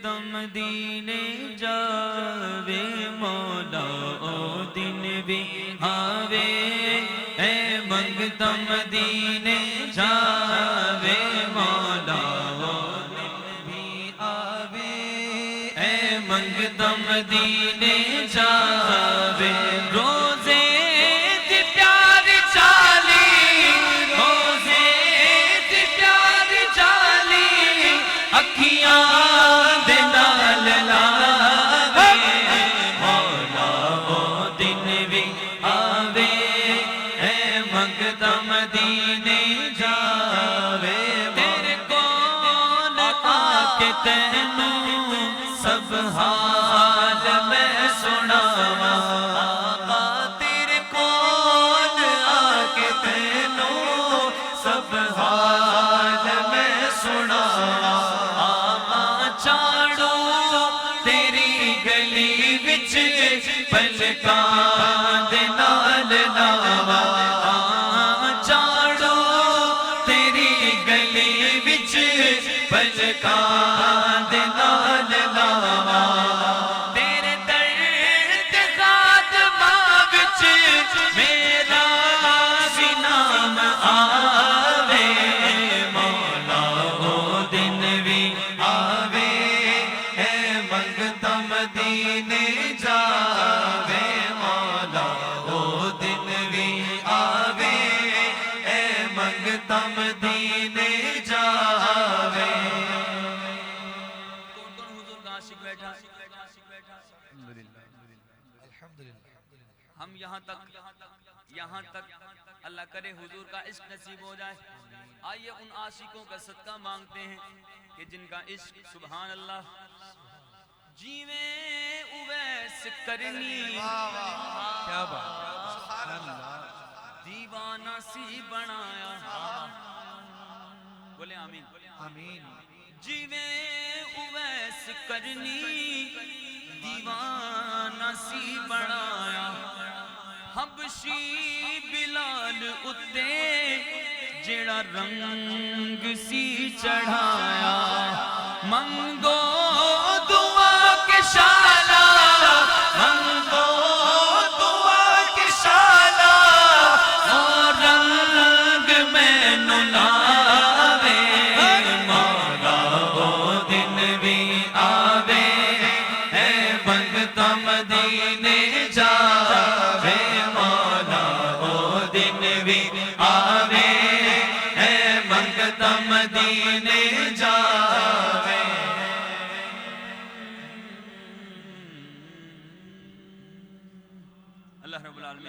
منگتا مدینے جاوے مولا او دن بھی آوے اے منگتا مدینے جاوے مولا او دن بھی آوے اے منگتا مدینے جاوے روزے دی پیار چالی روزے دی پیار چالی اکھیاں دے نال لاوے مولا او دن بھی آوے اے منگتا مدینے جاوے تیرے کول آ کے تینوں سب حال میں سناواں آقا تیرے کول آ کے تینوں سب حال میں سناواں آقا چاڑو تیری گلی وچ پلکاں دے نال لاواں چاڑو تیری گلی وچ پلکاں دے نال لاواں تیرے درد خاتمہ وچ میرا بھی نام آوے مولا او دن بھی آوے اے منگتا مدینے جاوے مولا او دن بھی آوے اے منگتا مدینے جاوے ہم یہاں تک اللہ کرے حضور کا عشق نصیب ہو جائے آئیے ان عاشقوں کا صدقہ مانگتے ہیں کہ جن کا عشق سبحان اللہ جیویں اویس کرنی کیا بات دیوانہ سی بنایا بولے آمین جیویں اویس کرنی دیوانہ سی بنایا حبشی بلال اتے جڑا رنگ سی چڑھایا منگو دعا کے شالا منگو دعا کے شالا اور رنگ میں نلاوے مولا او دن بھی آوے اے منگتا مدینے جاوے مولا او دن بھی آوے اے منگتا مدینے جاوے اللہ رب العالمین